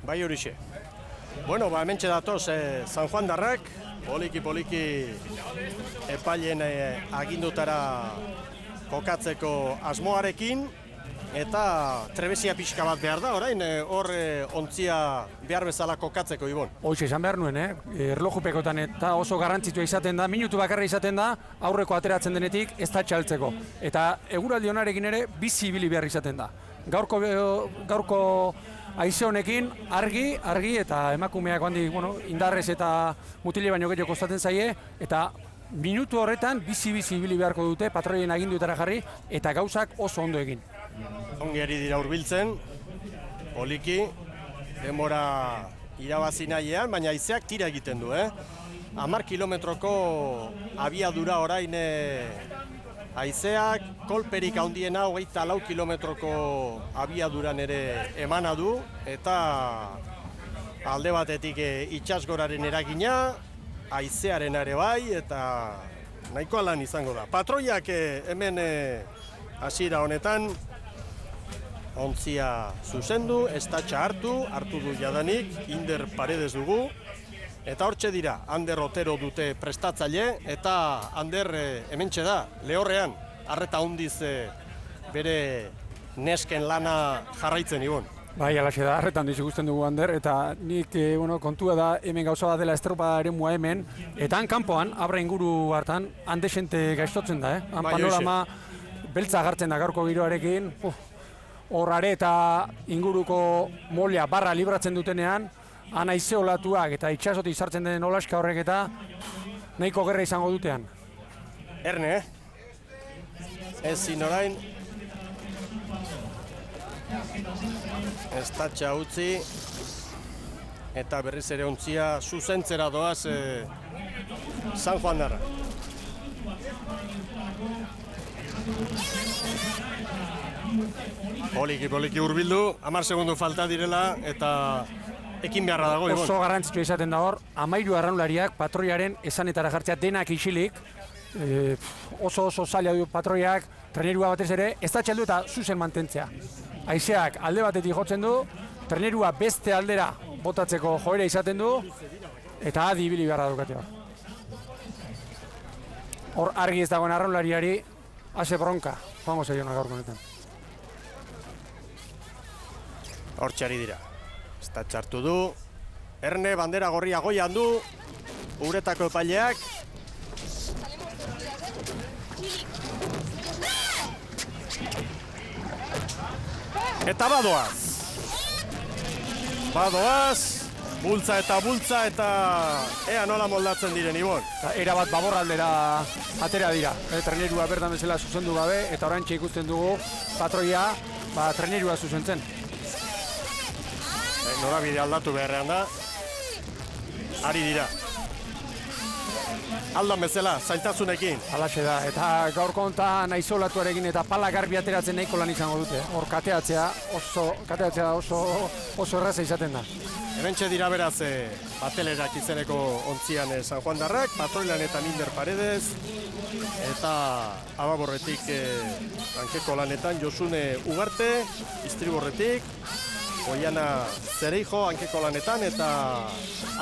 bai horixe. Bueno, hementxe datoz San Juan darrak, poliki epailen agindutara kokatzeko asmoarekin, eta trebezia pixka bat behar da, orain hor ontzia behar bezala kokatzeko, Ibon. Hoxe, esan behar nuen, erlojupekotan eta oso garrantzitsua izaten da, minutu bakarra izaten da, aurreko ateratzen denetik ez da txaltzeko. Eta eguraldi honarekin ere bizi ibili behar izaten da. Gaurko haize honekin argi eta emakumeak handik indarrez eta mutile baino gehiago kostatzen zaie, eta minutu horretan bizi ibili beharko dute patroien agindutara jarri eta gauzak oso ondo egin. Ongi ari dira hurbiltzen, poliki, denbora irabazi nahiean, baina haizeak tira egiten du, 10 kilometroko abiadura orain haizeak, kolperik handiena 24 kilometroko abiaduran ere emana du, eta alde batetik itsasgoraren eragina, haizearen ere bai, eta nahikoa lan izango da. Patroiak hemen hasiera honetan, ontzia zuzendu, estatxa hartu du jadanik, Inder Paredes dugu, eta hortxe dira, Ander Otero dute prestatzaile, eta Ander hementxe da, lehorrean, arreta hundiz bere nesken lana jarraitzen, Ibon. Bai, alaxe da, arretan dizu ikusten dugu Ander, eta nik kontua da hemen gauza bat dela estropa eremua hemen, eta han kanpoan, abra inguru hartan, han desente gaiztotzen da, han panorama beltza agartzen da gaurko giroarekin, hor are eta inguruko molea barra libratzen dutenean, han haize olatuak eta itxasotik sartzen den olaska horrek eta nahiko gerra izango dutean. Erne, ezin orain, estatxa utzi, eta berriz ere ontzia zuzentzera doaz San Juan darra. Poliki hurbildu, 10 segundu falta direla, eta ekin beharra dago. Oso garrantzitsua izaten da hor, 13 arraunlariak patroiaren esanetara jartzea denak isilik, oso zaila du patroiak, trenerua batez ere, ez da txaldu eta zuzen mantentzea. Haizeak alde batetik jotzen du, trenerua beste aldera botatzeko joera izaten du, eta adi ibili beharra dukate hor. Hor argi ez dagoen arraunlariari, ase bronka, joango zaiona gaurko honetan. Hortxari dira, ez txartu du, Erne bandera gorria goian du, uretako epaileak. Eta badoaz, bultza eta ea nola moldatzen diren, Ibon. Era bat baborraldera atera dira, trenerua berdan bezala zuzendu gabe, eta orantxe ikusten dugu patroia trenerua zuzentzen. Norabide aldatu beharrean da, ari dira. Aldan bezala, zailtasunekin. Alaxe da, eta gaurko honetan aizolatuarekin eta pala garbi ateratzen nahiko lan izango dute. Hor kateatzea oso erraza izaten da. Hementxe dira beraz, batelerak izeneko ontzian San Juan darrak, patroilanetan Inder Paredes, eta ababorretik hankeko lanetan Josune Ugarte, Istriborretik, Oiana Zereijo hankeko lanetan, eta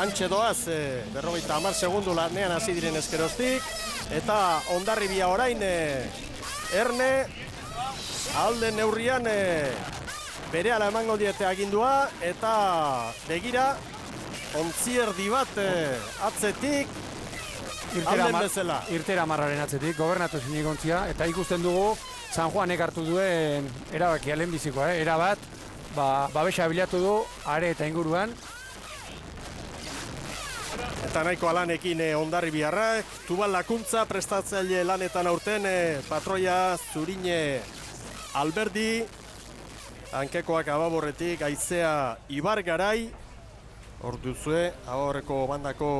antxe doaz, 50 segundu lanean hasi diren eskeroztik, eta Hondarribia orain Erne, alde neurrian berehala emango diete agindua, eta begira, ontzierdi bat atzetik, alden bezala. Irtera marraren atzetik, gobernatu zinik ontzia, eta ikusten dugu San Juanek hartu duen erabakia lehenbizikoa, erabat, babesa bilatu du, are eta inguruan. Eta nahiko alanekin Hondarribiarrak, Tubal Lakuntza prestatzaile lanetan aurten, patroia Zurine Alberdi, hankekoak ababorretik Aizea Ibargarai, hor duzue, ababorreko bandako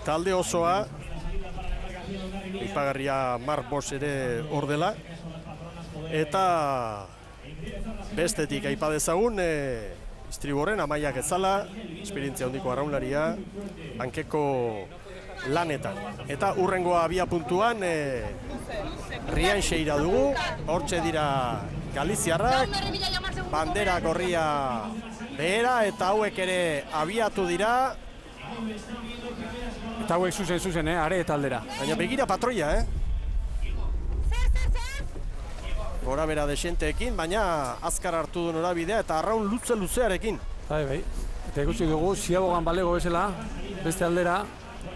talde osoa, ipagarria Mark Bosch ere hor dela, eta bestetik aipa dezagun, Istriborren Amaiak Ezala, esperientzia handiko arraunlaria, hankeko lanetan. Eta hurrengoa abia puntuan, Rianxeira dugu, hortxe dira Galiziarrak, bandera gorria behera eta hauek ere abiatu dira. Eta hauek zuzen, are eta aldera. Baina begira patroia, Gora bera desenteekin, baina azkar hartu du norabidea eta arraun luzearekin. Bai. Eta ikusi dugu, ziabogan balego bezala, beste aldera,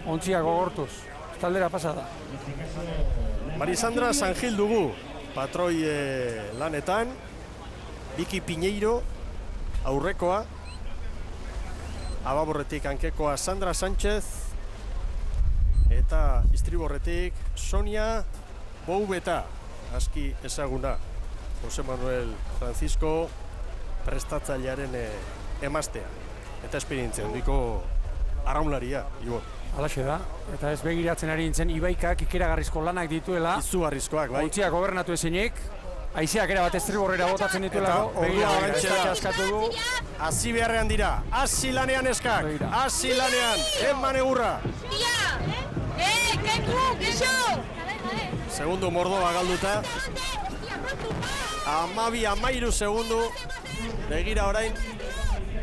ontziak gogortuz. Beste aldera pasada. Marisandra Sangil dugu, patroi lanetan. Biki Piñeiro, aurrekoa. Ababorretik hankekoa Sandra Sánchez. Eta istriborretik Sonia Boubeta, aski ezaguna. Jose Manuel Francisco prestatzailearen emaztea. Eta esperientzia handiko arraunlaria, Ibon. Halaxe da, eta ez begiratzen ari nintzen Ibaikak ikeragarrizko lanak dituela. Izugarrizkoak, bai. Ontziak gobernatu ezinik, haizeak ere bat estriborrera botatzen dituelako. Begira horrentxe da. Askatu du. Hasi beharrean dira, hasi lanean eskak, hasi lanean, eman egurra. Segundu Mordoa galduta. 12-13 segundu. Begira orain,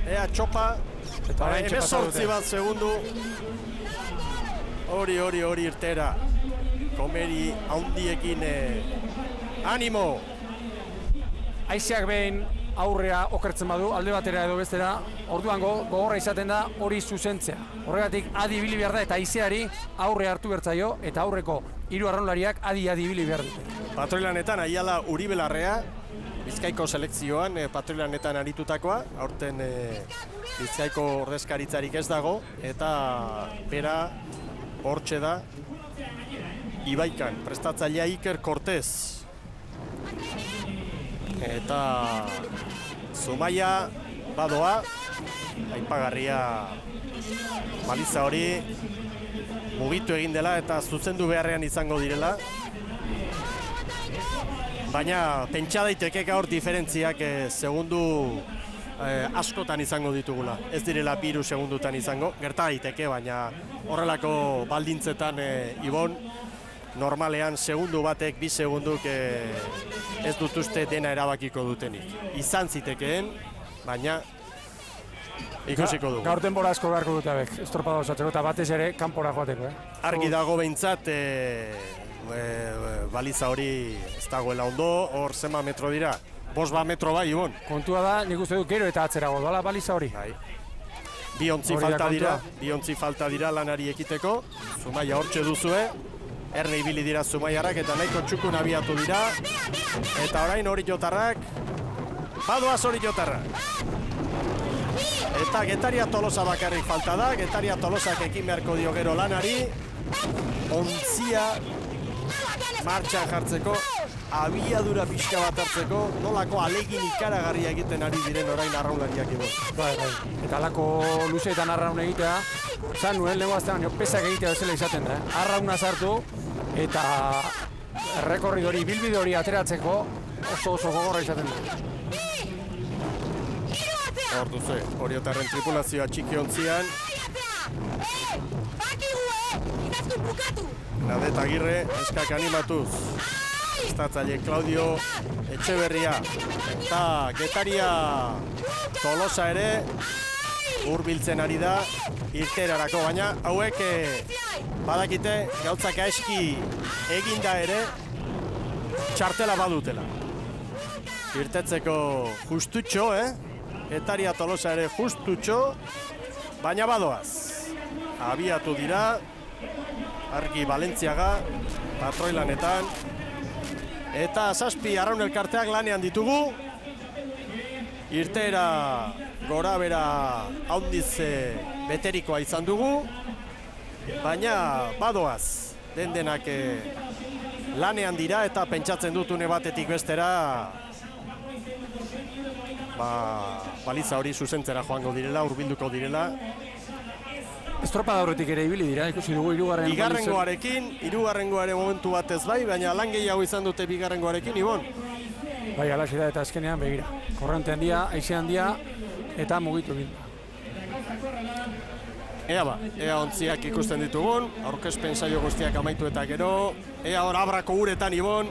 ea txopa. Eta orain Hemezortzi bat segundu. Hori irtera. Komeri haundiekin animo. Haizeak behin aurrea okertzen badu, alde batera edo bestera, orduan gogorra izaten da hori zuzentzea. Horregatik adi ibili behar da eta haizeari aurre hartu bertzaio eta aurreko 3 arraunlariak adi ibili behar dute. Patroilanetan Aiala Uribelarrea, Bizkaiko selekzioan patroilanetan aritutakoa, aurten Bizkaiko ordezkaritzarik ez dago, eta bera hortxe da Ibaikan, prestatzailea Iker Cortez. Eta Zumaia badoa, aipagarria baliza hori mugitu egin dela eta zuzendu beharrean izango direla. Baina pentsa daiteke gaur diferentziak segundu askotan izango ditugula. Ez direla 3 segundutan izango, gerta daiteke, baina horrelako baldintzetan Ibon, normalean segundu batek, 2 segunduk ez dut uste dena erabakiko dutenik. Izan zitekeen, baina ikusiko dugu. Gaur denbora asko beharko dute abek, estropada osatzeko eta batez ere kanpora joateko. Argi dago behintzat, baliza hori ez dagoela ondo, hor zema metro dira. 5 metro bai, Ibon. Kontua da, nik uste dut gero eta atzerago doala baliza hori. Bai. 2 ontzi falta dira lanari ekiteko. Zumaia hortxe duzue. Erne ibili dira Zumaiarrak eta nahiko txukun abiatu dira. Eta orain hori jotarrak. Badoaz hori jotarrak. Eta Getaria Tolosa bakarrik falta da. Getaria Tolosak ekin beharko dio gero lanari. Ontzia martxan jartzeko. Abiadura pixka bat hartzeko. Nolako alegin ikaragarria egiten ari diren orain arraunlariak Ibon. Bai. Eta alako luzeetan arraun egitea. Zan nuen lehenko aztean, pesak egitea bezala izaten da. Arrauna sartu eta errekorridori, bilbide hori ateratzeko oso gogorra izaten da. Hor duzu, Oriotarren tripulazioa txiki ontzian. Nadet Agirre, eskak animatuz. Prestatzaile Claudio Etxeberria. Eta Getaria Tolosa ere hurbiltzen ari da irterarako, baina hauek badakite gauzak aski eginda ere txartela badutela. Irtetzeko justutxo, Getaria Tolosa ere justutxo, baina badoaz. Abiatu dira, Argi Valentziaga, patroilanetan, eta 7 arraun elkarteak lanean ditugu. Irtera gora bera haundiz beterikoa izan dugu, baina badoaz, denak lanean dira eta pentsatzen dutune batetik bestera baliza hori zuzentzera joango direla, hurbilduko direla. Estropada horretik ere ibili dira, ikusi dugu hirugarrengoaren momentu batez bai, baina lan gehiago izan dute bigarrengoarekin, Ibon. Bai, alaxe da eta azkenean begira. Korrente handia, haize handia eta mugitu egin. Ea ontziak ikusten ditugun, aurkezpen saio guztiak amaitu eta gero, ea hor abrako uretan Ibon,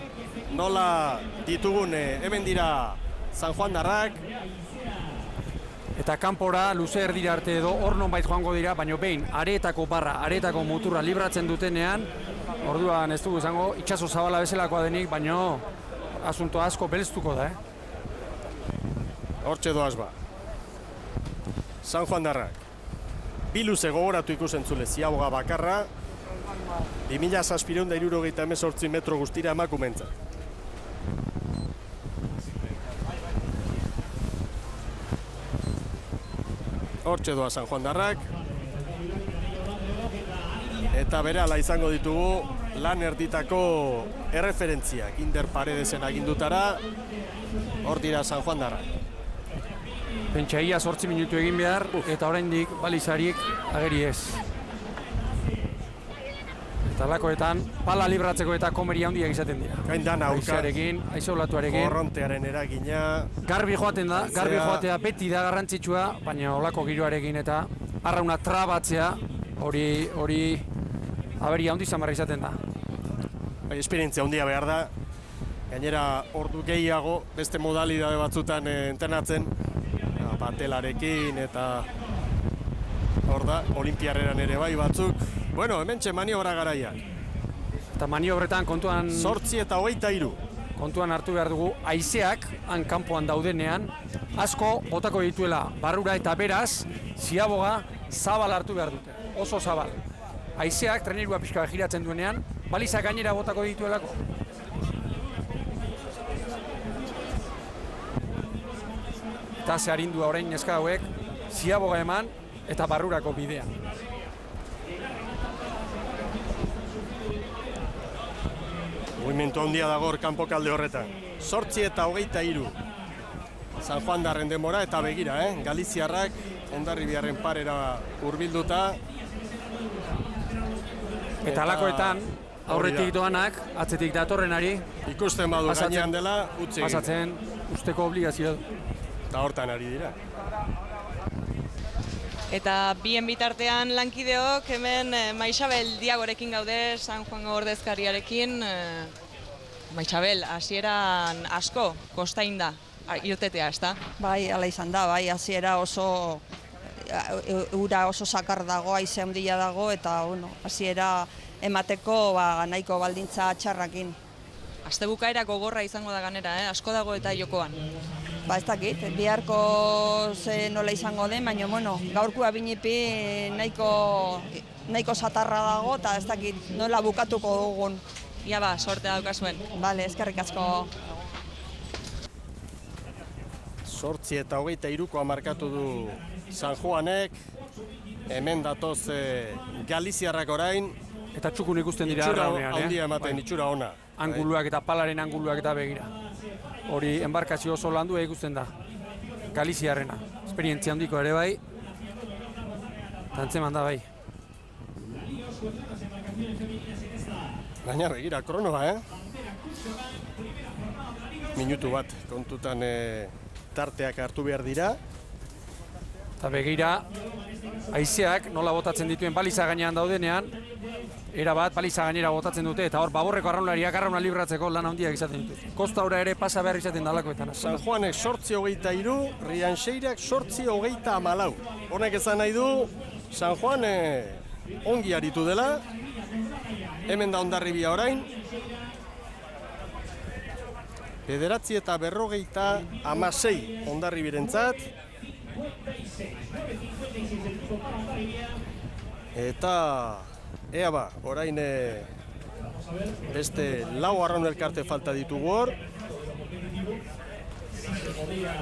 nola ditugun hemen dira San Juan darrak. eta kanpora luze erdira arte edo hor nonbait joango dira, baina behin areetako barra, areetako muturra libratzen dutenean, orduan ez dugu izango itsaso zabala bezalakoa denik, baina asunto asko belztuko da, Hortxe doaz ba. San Juan darrak. Bi luze gogoratu ikusentzule ziaboga bakarra, 2768 metro guztira emakumentza. Hortxe doa San Juan darrak. Eta berehala izango ditugu lan erditako erreferentziak. Inder Paredesen agindutara, hor dira San Juan darrak. Pentsa ia 8 minutu egin behar, eta oraindik balizarik ageri ez. Eta lakoetan, pala libratzeko eta komeria handiak izaten dira. Gaindan aurka, Haizearekin, haizeolatuarekin. korrontearen eragina. Garbi joaten da, garbi joatea beti da garrantzitsua, baina olako giroarekin eta arrauna trabatzea, hori aberia handi zamarra izaten da. Esperientzia handia behar da. Gainera ordu gehiago beste modalidade batzutan entrenatzen. Batelarekin eta hor da, olimpiarreran ere bai batzuk. Bueno, hementxe maniobra garaiak. Eta maniobretan kontuan 8:23. kontuan hartu behar dugu, haizeak han kanpoan daudenean, asko botako dituela barrura eta beraz, ziaboga zabal hartu behar dute, oso zabal. Haizeak trenerua pixka giratzen duenean, balizak gainera botako dituelako. Eta ze arindua orain neska hauek, ziaboga eman eta barrurako bidean. Mugimendu handia dago hor kanpokalde horretan. 8:23. San Juan darren denbora eta begira, Galiziarrak Hondarribiaren parera hurbilduta. Eta alakoetan, aurretik doanak, atzetik datorrenari, Ikusten badu gainean dela, utzi. pasatzen usteko obligazioa du. Eta hortan ari dira. Eta bien bitartean lankideok hemen Maixabel Diagorekin gaude, San Juango ordezkariarekin. Maixabel, hasieran asko kostain da irtetea, ezta? Bai, hala izan da, bai, hasiera oso ura oso sakar dago, haize handia dago eta bueno, hasiera emateko nahiko baldintza txarrakin. Astebukaera gogorra izango da ganera, asko dago eta jokoan. Ba, ez dakit, biharko ze nola izango den, baina bueno, gaurkoa binipi nahiko satarra dago eta ez dakit nola bukatuko dugun. Ia ba, sorte daukazuen. Bale, eskerrik asko. 8:23 markatu du San Juanek. Hemen datoz Galiziarrak orain. Eta txukun ikusten dira Itxura arraunean, handia ematen, itxura ona. Anguluak eta palaren anguluak eta begira. Hori enbarkazio oso landua ikusten da. Galiziarrena. Esperientzia handiko ere bai. Tantzeman da bai. Baina begira, kronoa, Minutu bat, kontutan tarteak hartu behar dira. Eta begira, haizeak nola botatzen dituen baliza gainean daudenean, era bat baliza gainera botatzen dute, eta hor baborreko arraunlariak arrauna libratzeko lan handiak izaten dituz. Kosta ora ere pasa behar izaten dalakoetan. San Juanek 8:23, Rianseirak 8:14. Honek esan nahi du, San Juan ongi aritu dela. Hemen da Hondarribia orain. 9:56 Hondarribirentzat. Eta ea ba, orain beste lau arraun elkarte falta ditugu hor.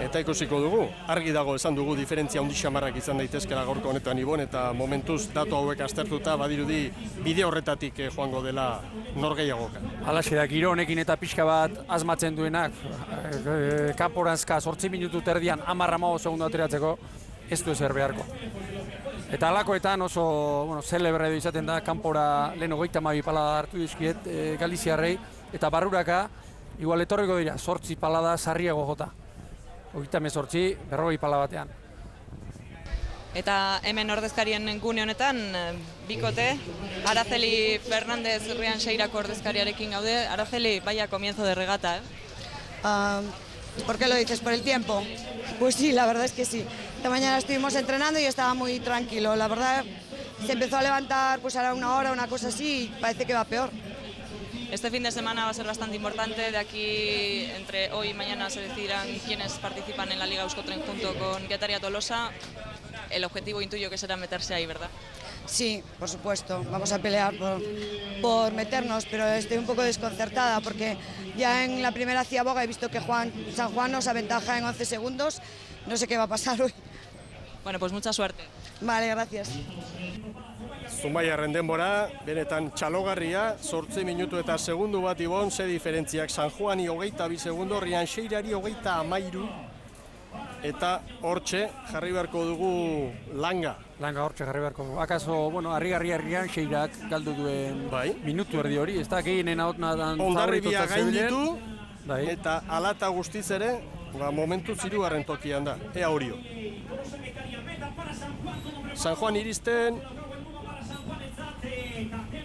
Eta ikusiko dugu, argi dago esan dugu diferentzia handi xamarrak izan daitezkela gaurko honetan Ibon, eta momentuz datu hauek aztertuta badirudi bide horretatik joango dela norgehiagoka. Halaxe da, giro honekin eta pixka bat asmatzen duenak, kanporanzka 8 minutu terdian 10-15 segundu ateratzeko, ez du ezer beharko. Eta halakoetan oso celebre edo izaten da, kanpora lehen 32 palada hartu dizkiet Galiziarrei, eta barruraka, igual etorriko dira, 8 palada sarriago jota. 38, 40 pala batean. Eta hemen ordezkarien gune honetan, bikote, Araceli Fernández Rianseirako ordezkariarekin gaude. Araceli, vaya comienzo de regata, ¿Por qué lo dices? ¿Por el tiempo? Pues sí, la verdad es que sí. Esta mañana estuvimos entrenando y estaba muy tranquilo. La verdad, se empezó a levantar pues a una hora, una cosa así, y parece que va peor. Este fin de semana va a ser bastante importante. De aquí, entre hoy y mañana, se decidirán quiénes participan en la Liga Euskotren junto con Getaria Tolosa. El objetivo intuyo que será meterse ahí, ¿verdad? Sí, por supuesto, vamos a pelear por meternos, pero estoy un poco desconcertada porque ya en la primera ciaboga he visto que San Juan nos aventaja en 11 segundos. No sé qué va a pasar hoy. Bueno, pues mucha suerte. Vale, gracias. Zumaiarren denbora, benetan txalogarria, 8 minutu eta segundu bat ibon, ze diferentziak San Juani 22 segundo, Rianxeirari 33, eta hortxe jarri beharko dugu langa. Langa hortxe jarri beharko dugu. Akaso, bueno, Rianxeirak galdu duen minutu erdi hori, ez da gehienen ahotnadan Hondarribia gainditu, bai. eta alata guztiz ere, momentu zirugarren tokian da, ea horio. San Juan iristen,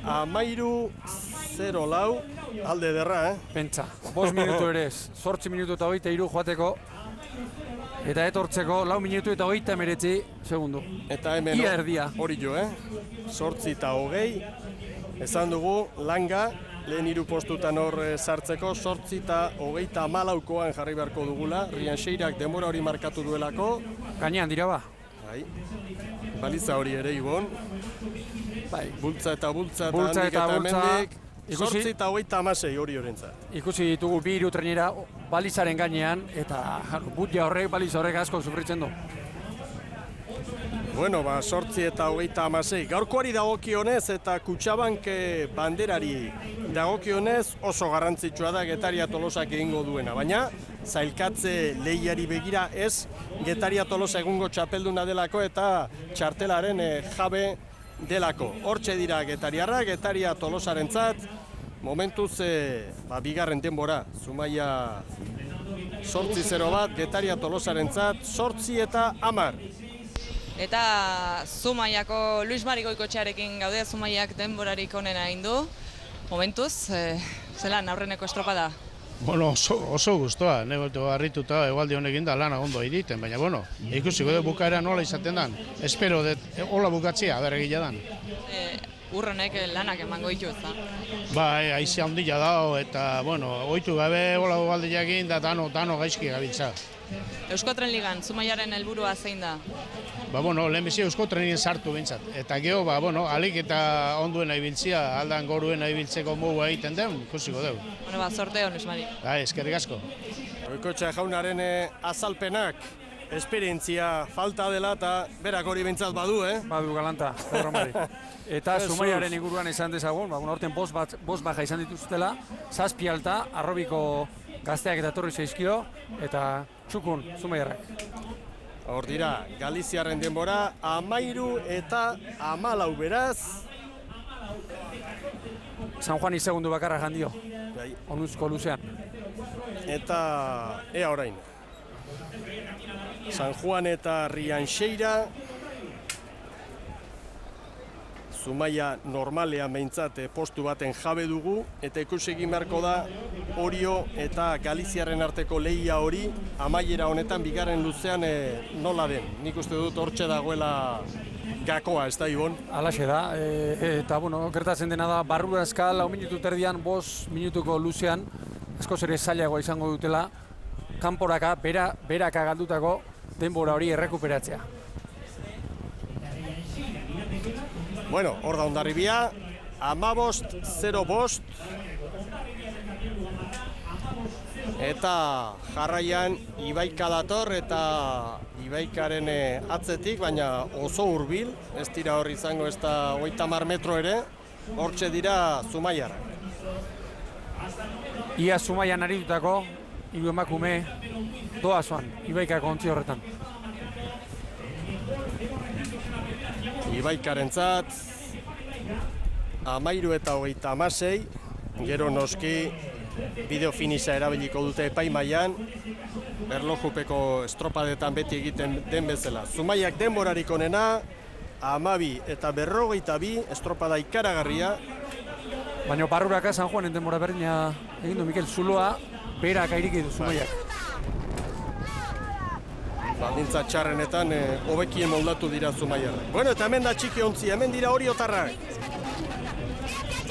13-0 alde derra, Pentsa, 5 minutu ere ez, 8 minutu eta 23 joateko, eta etortzeko 4 minutu eta 39 segundu. Eta hemen Ia erdia. Hori jo, 8 eta 20, esan dugu langa, lehen 3 postutan hor sartzeko, 8 eta 24koan jarri beharko dugula, Rianxeirak denbora hori markatu duelako. Gainean dira ba? Bai, baliza hori ere ibon. Bai. Bultza eta Bultza handik eta bultza. hemendik, Ikusi- 8 eta 26 hori horentzat. Ikusi ditugu 2 hiru trenera balizaren gainean, eta butia horrek, baliza horrek asko sufritzen du. Bueno, 8 eta 26. Gaurkoari dagokionez eta Kutxabank banderari dagokionez oso garrantzitsua da Getaria Tolosak egingo duena, baina zailkatze lehiari begira ez Getaria Tolosa egungo txapelduna delako eta txartelaren jabe delako. Hortxe dira Getariarrak, Getaria Tolosarentzat, momentuz bigarren denbora, Zumaia 8-0 bat, Getaria Tolosarentzat 8 eta 10. Eta Zumaiako Luis Mari Goikotxearekin gaude, Zumaiak denborarik onena egin du. Momentuz, zelan aurreneko estropada? Bueno, oso guztua, negotu harrituta egualdi honekin da lana ondo egiten, baina bueno, ikusiko dut bukaera nola izaten dan. Espero dut hola bukatzea, berregila dan. Urronek lanak emango ditu ez da? Bai, aizia handia dago eta, bueno, ohitu gabe hola egualdi egin da dano gaizki gabiltza. Euskotren Ligan, Zumaiaren helburua zein da? Ba, bueno, lehenbizi Euskotrenien sartu bintzat. Eta geho, ba, bueno, alik eta onduena ibiltzia, aldan goruena ibiltzeko mugu egiten den, ikusiko dugu. Bueno, ba, sorteo, Luis Mari. Bai, eskerrik asko. Goikotxe jaunaren azalpenak, esperientzia falta dela eta berak hori bintzat badu, Badu galanta, Pedro Mari. Eta Jesus. Zumaiaren inguruan esan dezagun, horten bost baja izan dituztela, 7 alta, Arrobiko gazteak eta torri zaizkio, eta txukun, Zumaiarrak. Hor dira, Galiziarren denbora, 13 eta 14 beraz. San Juani segundu bakarra jandio, Bai, onuzko luzean. eta ea orain. San Juan eta Rianxeira. Zumaia normalean behintzat postu baten jabe dugu, eta ikusi egin beharko da Orio eta Galiziarren arteko lehia hori amaiera honetan bigarren luzean nola den. Nik uste dut hortxe dagoela gakoa, ez da, Ibon? Alaxe da, eta bueno, gertatzen dena da, barrurazka 4 minutu terdian, 5 minutuko luzean, askoz ere zailagoa izango dutela, kanporaka, beraka galdutako denbora hori errekuperatzea. Bueno, hor da Hondarribia, 15-0-5. Eta jarraian Ibaika dator eta Ibaikaren atzetik, baina oso hurbil, ez dira hor izango ez da 30 metro ere, hortxe dira Zumaiarrak. Ia Zumaian aritutako, 3 emakume doazoan, Ibaikako ontzi horretan. Ibaikarentzat 13 eta 36, gero noski bideo finisa erabiliko dute epaimailan, erlojupeko estropadetan beti egiten den bezala. Zumaiak denborarik onena, 12 eta 42, estropada ikaragarria. Baina barruraka San Juanen denbora berdina egin du Mikel Zuloa, berak airiki du Zumaiak. baldintza txarrenetan hobekien moldatu dira Zumaiarrak. Bueno, eta hemen da txiki ontzi, hemen dira oriotarrak.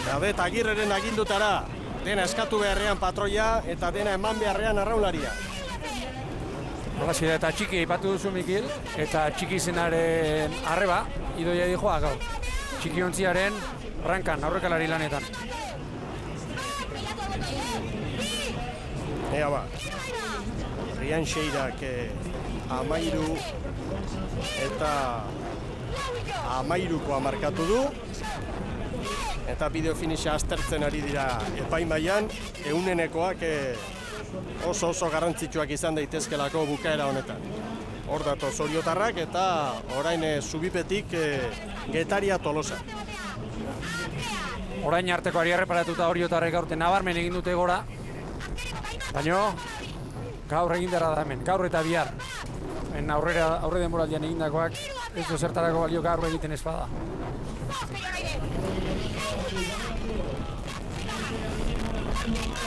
Gadet Agirreren agindutara, dena eskatu beharrean patroia eta dena eman beharrean arraunlaria. Halaxe da, eta txiki aipatu duzu Mikil, eta txiki zenaren arreba, idoia dijoa gaur. Txiki ontziaren rankan, aurrekalari lanetan. Ea ba, Rian Xeirak 13 eta 13koa markatu du. Eta bideo finisha aztertzen ari dira epaimailan, eunenekoak oso garrantzitsuak izan daitezkelako bukaera honetan. Hor datoz oriotarrak eta orain zubipetik Getaria Tolosa. Orain artekoari erreparatuta oriotarrek aurten nabarmen egin dute gora, baina gaur egin dara da hemen, gaur eta bihar. Aurre denboraldian egindakoak ez du zertarako balio gaur egiten ez bada.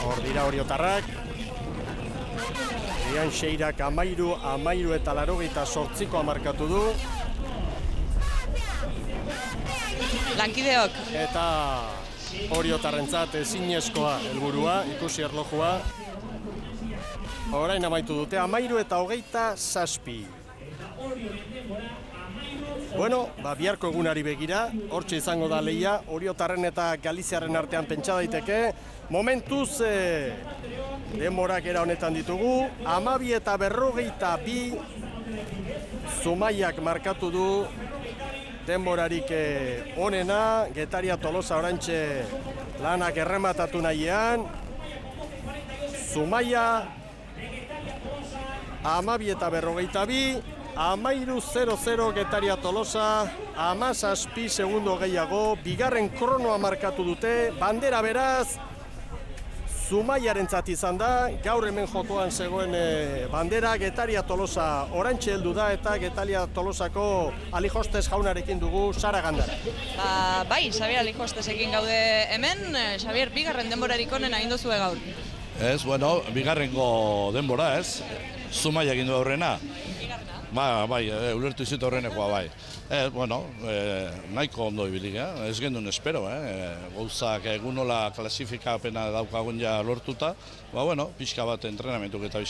Hor dira oriotarrak. Rian Xeirak 13 eta 88koa markatu du. Lankideok. Eta oriotarrentzat ezinezkoa helburua, ikusi erlojua. Orain amaitu dute 13 eta 27. Bueno, biharko egunari begira, hortxe izango da lehia, oriotarren eta Galiziarren artean pentsa daiteke. Momentuz, denborak era honetan ditugu, 12 eta 42 Zumaiak markatu du denborarik onena, Getaria Tolosa orantxe lanak errematatu nahian. Zumaia, 12 eta 42, 13:00 Getaria Tolosa, 17 segundo gehiago, bigarren kronoa markatu dute, bandera beraz, Zumaiarentzat izan da, gaur hemen jokoan zegoen bandera, Getaria Tolosa orantxe heldu da eta Getaria Tolosako Alijostez jaunarekin dugu Sara Gandara. Bai, Xabier Alijostezekin gaude hemen, Xabier, bigarren denborarik onen egin duzue gaur. Ez, bueno, bigarrengo denbora ez, Zumaia egin du aurrena. Bai, ulertu izut horrenekoa bai. Bueno, nahiko ondo ibilik, ez gendun espero, gauzak egunola klasifikapena daukagun ja lortuta, bueno, pixka bat entrenamentuk eta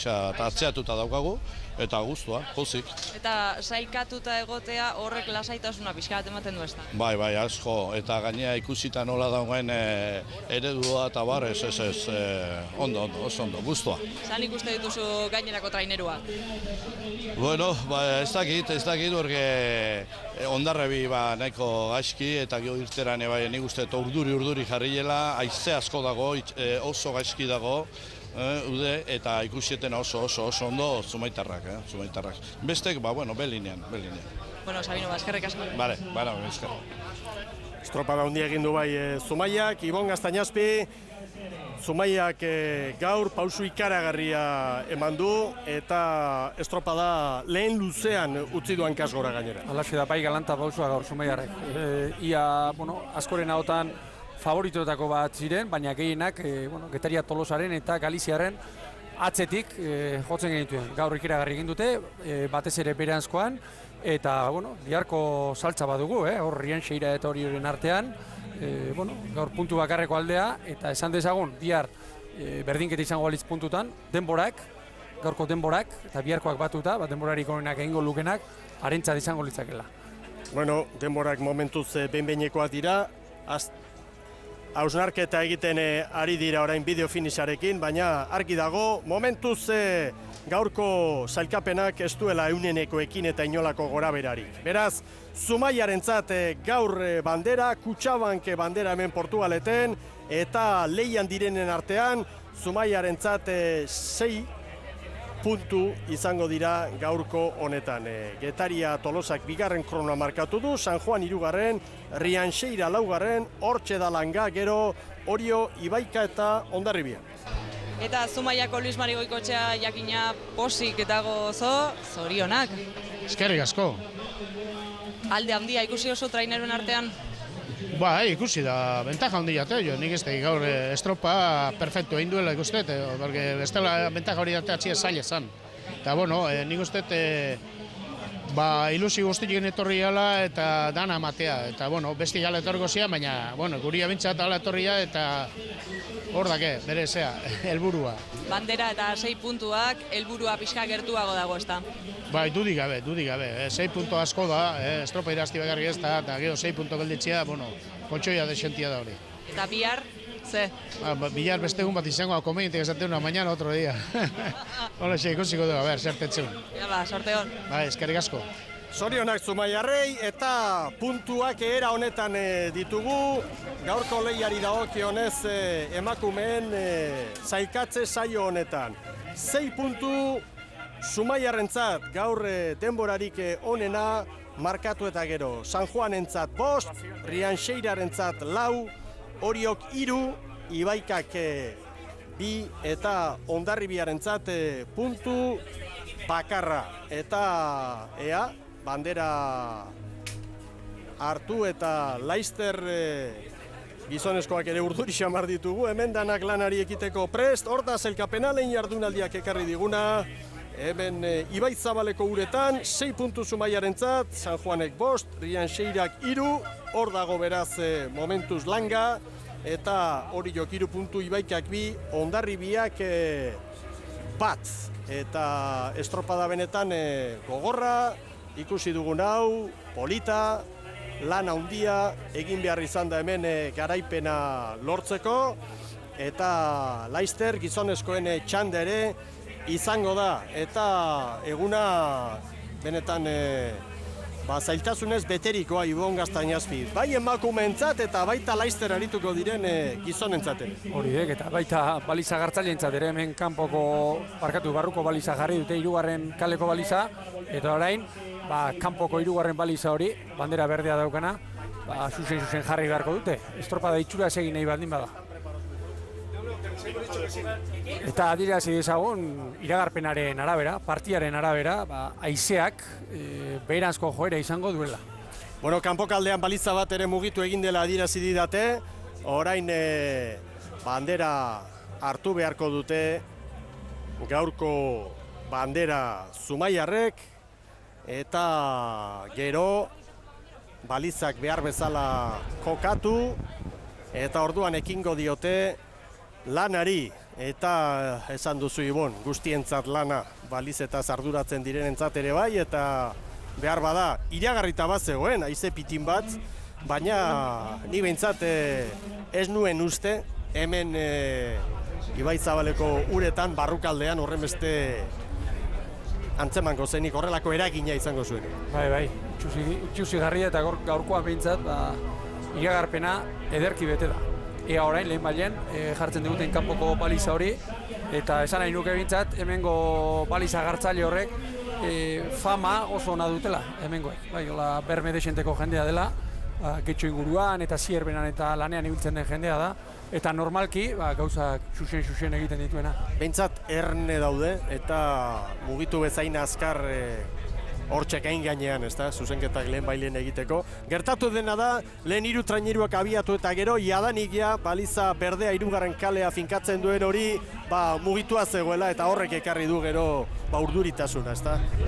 atzeatuta daukagu, eta guztua, pozik. Eta sailkatuta egotea horrek lasaitasuna pixka bat ematen du ez da? Bai, asko, eta gainea ikusita nola dagoen eredua eta bar, ondo, oso ondo, guztua. Zan ikuste dituzu gainerako trainerua? Bueno, ez dakit, ondarrebi nahiko gaizki eta gero irteran nik uste urduri jarriela, haize asko dago, oso gaizki dago, eta ikusieten oso ondo Zumaitarrak. Bestek, belinean. Bueno, Sabino, eskerrik asko. Bale, esker. Estropada handia egin du bai Zumaiak, Ibon Gaztañazpi, Zumaiak gaur pausu ikaragarria eman du eta estropada lehen luzean utzi duan kasgora gainera. Halaxe da, bai galanta pausua gaur Zumaiarrek. Ia, askoren ahotan favoritoetako bat ziren, baina gehienak Getaria Tolosaren eta Galiziarren atzetik jotzen genituen. Gaur ikaragarri egin dute, batez ere beranzkoan, eta biharko saltza badugu, hor Rian Xeira eta Orioren artean, gaur puntu bakarreko aldea, eta esan dezagun, bihar berdinketa izango balitz puntutan, gaurko denborak, eta biharkoak batuta, denborarik onenak egingo lukenak, harentzat izango litzakela. Bueno, denborak momentuz behin-behinekoak dira, hausnarketa egiten ari dira orain bideo finisharekin, baina argi dago, momentuz gaurko sailkapenak ez duela eunenekoekin eta inolako goraberarik. Beraz, Zumaiarentzat gaur bandera, Kutxabank bandera hemen Portugaleten, eta lehian direnen artean, Zumaiarentzat 6 puntu izango dira gaurko honetan. Getaria Tolosak bigarren kronoa markatu du, San Juan 3, Rian Xeira 4, hortxe da langa, gero Orio, Ibaika eta Hondarribia. Eta Zumaiako Luis Mari Goikotxea jakina posik eta gozo, zorionak. Eskerrik asko. Alde handia ikusi oso traineruen artean? Bai, ikusi da, bentaja handia jo, nik ez da gaur estropa perfecto egin duela ikuste, porque bestela bentaja hori ateatxia zaila esan. Eta, bueno, nik uste ilusio guztiak etorri gala eta dana matea. Eta, bueno, besti gala etorriko zian, baina, bueno, guri abintzat ala etorria eta hor dake, bere zea, helburua. Bandera eta 6 puntuak, helburua pixka gertuago dago, ezta? Bai, dudik gabe. 6 puntu asko da, estropa irazti bakarrik ez da, eta gero 6 puntu gelditzea, bueno, kontxoia desentia da hori. Eta bihar, ze? Bihar beste egun bat izango, komenitek esaten una mañana otro día. Hola, ikusiko dugu, a ber, zertetzen. Ja, sorte hon. Bai, eskerrik asko. Zorionak Zumaiarrei eta puntuak era honetan ditugu. Gaurko lehiari dagokionez emakumeen sailkatze saio honetan. 6 puntu Zumaiarrentzat gaur denborarik onena markatu eta gero. San Juanentzat 5, Rianxeirarentzat 4, Oriok 3, Ibaikak 2 eta Hondarribiarentzat puntu bakarra. Eta ea, bandera hartu eta Laister gizonezkoak ere urduri xamar ditugu. Hemen danak lanari ekiteko prest. Hortaz elkapena lehen jardunaldiak ekarri diguna. Hemen Ibaitzabaleko uretan, 6 puntu Zumaiarentzat, San Juanek 5, Rianxeirak 3, hor dago beraz momentuz langa, eta Oriok 3 puntu, Ibaikak 2, Hondarribiak 1. Eta estropada benetan gogorra, ikusi dugun hau, polita, lan handia, egin behar izan da hemen garaipena lortzeko, eta Laister gizonezkoen txanda ere izango da, eta eguna benetan zailtasunez beterikoa Ibon Gaztainazpi. Bai emakumeentzat eta baita Laister arituko diren gizonentzat. Hori eta baita baliza gartzaileentzat ere hemen kanpoko barruko baliza jarri dute 3. kaleko baliza, eta orain kanpoko 3. baliza hori, bandera berdea daukana, zuzen jarri beharko dute. Estropada itxura egin nahi baldin bada. Eta adirazi dezagun, iragarpenaren arabera, partiaren arabera, haizeak beheranzko joera izango duela. Bueno, kanpokaldean baliza bat ere mugitu egin dela adirazi didate, orain bandera hartu beharko dute gaurko bandera Zumaiarrek, eta gero balizak behar bezala kokatu, eta orduan ekingo diote lanari, eta esan duzu Ibon, guztientzat lana balizetaz arduratzen direnentzat ere bai, eta behar bada, iragarrita bat zegoen, haize pitin bat, baina ni behintzat ez nuen uste, hemen Ibaitzabaleko uretan, barrukaldean horren beste antzemango zenik horrelako eragina izango zuen. Bai, itxusi garria eta gaurkoa behintzat, iragarpena ederki bete da. Ea orain lehen bailen jartzen diguten kanpoko baliza hori, eta esan nahi nuke bintzat, hemengo baliza gartzaile horrek fama oso ona dutela, hemengoek. Bai, berme desenteko jendea dela, getxo inguruan eta zierbenan eta lanean ibiltzen den jendea da, eta normalki gauzak xuxen egiten dituena. Behintzat erne daude, eta mugitu bezain azkar hortxek hain gainean, zuzenketak lehen bailen egiteko. Gertatu dena da, lehen 3 traineruak abiatu eta gero, jadanik baliza berdea 3. kalea finkatzen duen hori, mugitua zegoela eta horrek ekarri du gero urduritasuna,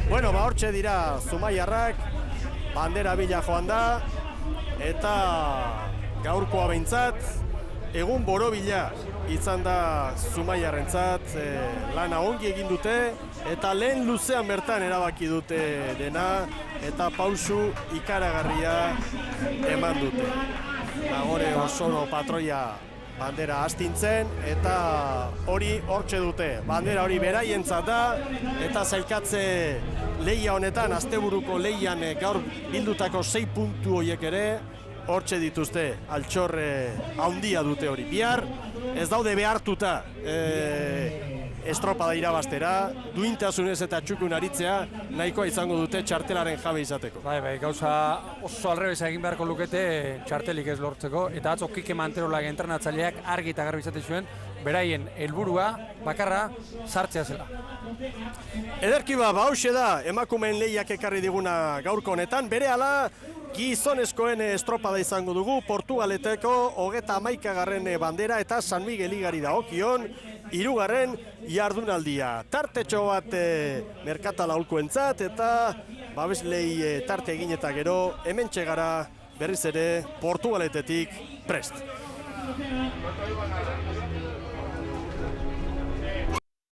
Bueno, hortxe dira Zumaiarrak, bandera bila joan da, eta gaurkoa behintzat, egun borobila izan da Zumaiarrentzat, lana ongi egin dute, eta lehen luzean bertan erabaki dute dena, eta pausu ikaragarria eman dute. Gore Osono patroia bandera astintzen, eta hori hortxe dute. Bandera hori beraientzat da, eta zailkatze lehia honetan, asteburuko lehian gaur bildutako 6 puntu horiek ere, hortxe dituzte, altxorre handia dute hori. Bihar ez daude behartuta estropada irabaztera, duintasunez eta txukun aritzea nahikoa izango dute txartelaren jabe izateko. Bai, gauza oso alrebeza egin beharko lukete txartelik ez lortzeko, eta atzo Kike Manterolak entrenatzaileak argi eta garbi izate zuen, beraien helburua bakarra sartzea zela. Ederki hauxe da, emakumeen lehiak ekarri diguna gaurko honetan, berehala gizonezkoen estropada izango dugu, Portugaleteko 31. bandera eta San Miguel igari dagokion, hirugarren jardunaldia. Tartetxo bat merkatal aholkuentzat eta babeslei tarte egin eta gero hementxe gara berriz ere Portugaletetik prest.